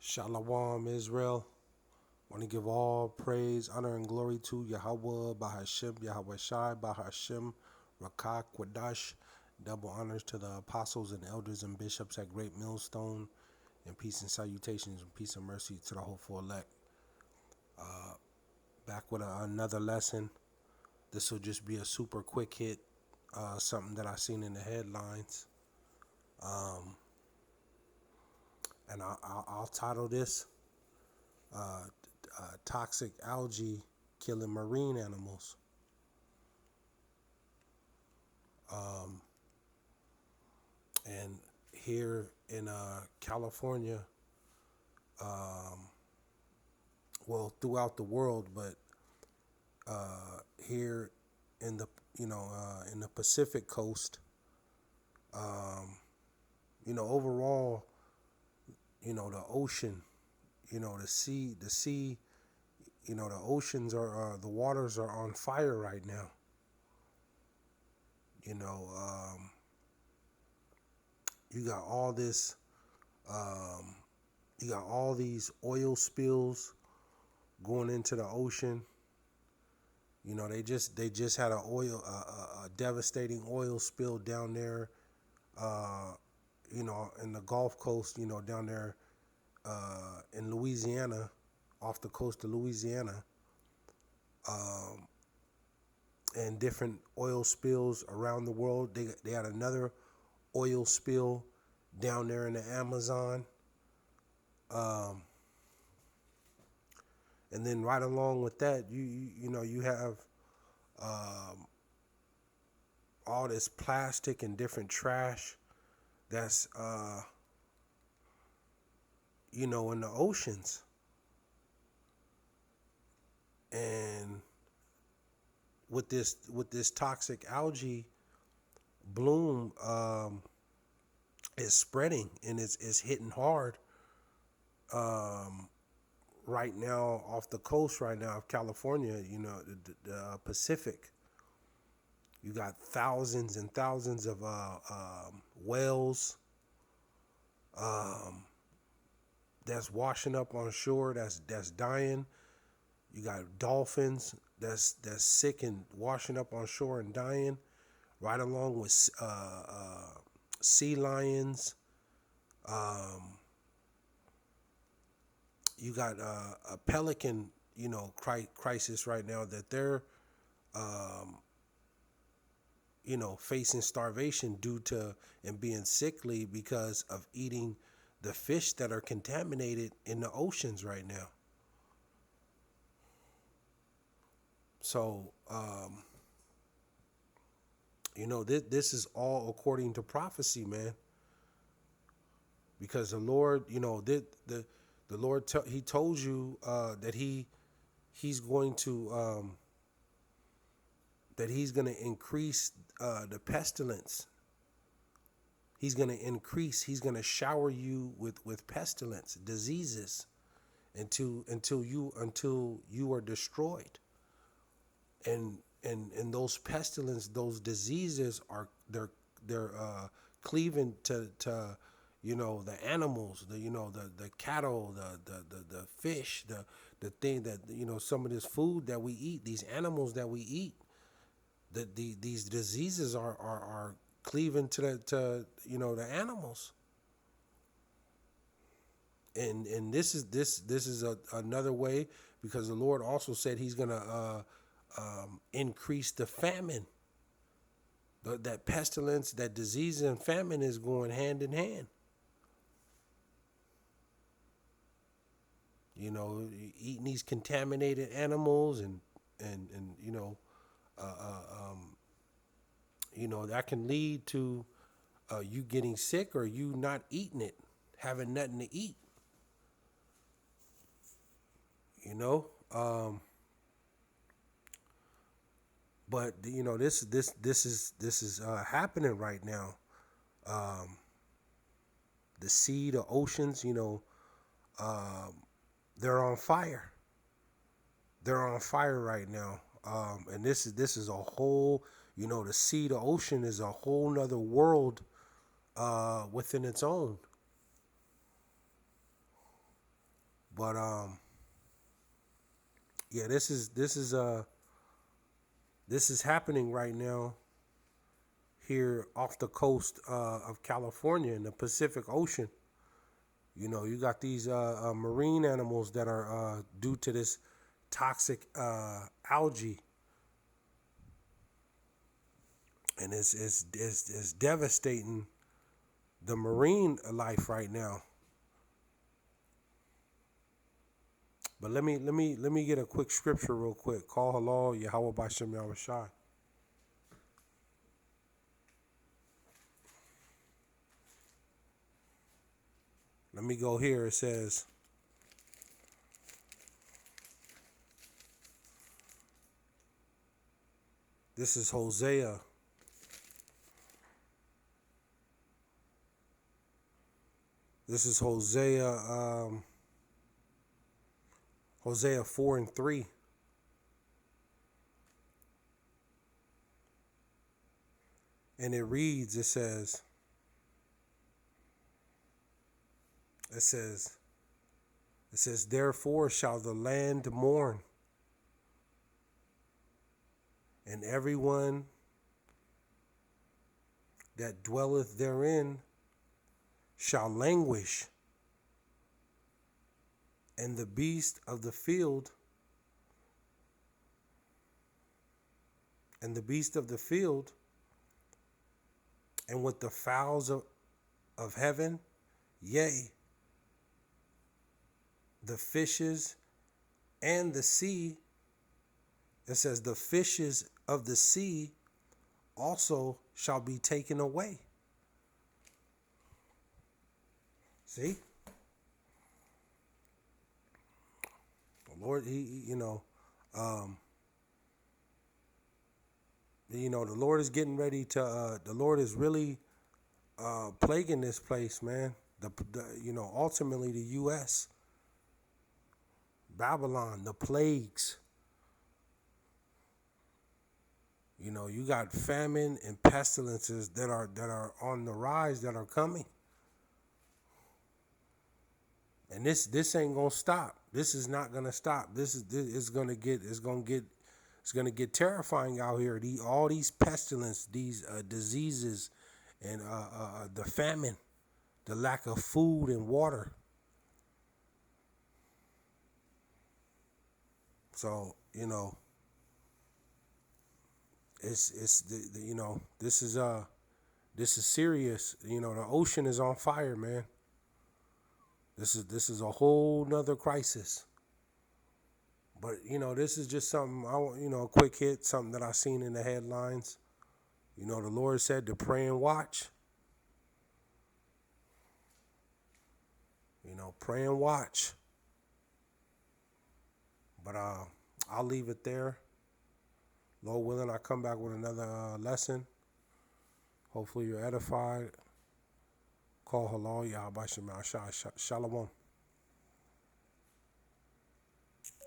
Shalom, Israel. Want to give all praise, honor, and glory to YAHAWAH, BAHASHAM, YAHAWAHSHI, BAHASHAM, Rakak, Quadash. Double honors to the apostles and elders and bishops at Great Millstone. And peace and salutations and peace and mercy to the hopeful elect. Back with another lesson. This will just be a super quick hit. Something that I seen in the headlines. And I'll title this Toxic Algae Killing Marine Animals. And here in California, well, throughout the world, but here in the in the Pacific coast, overall, the ocean, the sea, the oceans are the waters are on fire right now. You got all this, you got all these oil spills going into the ocean. They just had a devastating oil spill down there, in the Gulf Coast, down there in Louisiana, off the coast of Louisiana, and different oil spills around the world. They had another oil spill down there in the Amazon. And then right along with that, you have all this plastic and different trash that's in the oceans. And with this toxic algae bloom, is spreading and it's hitting hard right now off the coast right now of California, the Pacific. You got thousands and thousands of whales that's washing up on shore, that's dying. You got dolphins that's sick and washing up on shore and dying, right along with sea lions. You got a pelican, crisis right now that they're, facing starvation due to and being sickly because of eating the fish that are contaminated in the oceans right now. So, this is all according to prophecy, man. Because the Lord, the Lord, he told you that he's going to increase the pestilence. He's going to shower you with pestilence, diseases, until you are destroyed. And those pestilence, those diseases they're cleaving to the animals, the cattle, the fish, the thing that, some of this food that we eat, these animals that we eat, these diseases are cleaving to the animals. And this is another way, because the Lord also said he's going to increase the famine. That pestilence, that disease and famine is going hand in hand. Eating these contaminated animals and that can lead to you getting sick or you not eating it, having nothing to eat. But this is happening right now. The sea, the oceans, they're on fire. They're on fire right now. And this is a whole, the sea, the ocean is a whole nother world within its own. But yeah, this is happening right now here off the coast of California in the Pacific Ocean. You know, you got these marine animals that are due to this toxic algae, and it's devastating the marine life right now. But let me get a quick scripture real quick. Call halal Yahawah BAHASHAM YAHAWAHSHI. Let me go here. It says, this is Hosea. This is Hosea 4:3. And it reads, it says, therefore shall the land mourn, and everyone that dwelleth therein shall languish, and the beast of the field, and with the fowls of heaven, yea, the fishes and the sea. It says the fishes of the sea also shall be taken away. See? The Lord, the Lord is getting ready to, the Lord is really plaguing this place, man. Ultimately the U.S., Babylon, the plagues. You know, you got famine and pestilences that are on the rise, that are coming. And this ain't gonna stop. This is not gonna stop. It's gonna get terrifying out here. All these pestilence, these diseases, and the famine, the lack of food and water. So this is serious. The ocean is on fire, man. This is a whole nother crisis. But this is just something a quick hit, something that I seen in the headlines. The Lord said to pray and watch. Pray and watch. But I'll leave it there. Lord willing, I come back with another lesson. Hopefully you're edified. Call halal, Yahawah BAHASHAM YAHAWAHSHI. Shalom.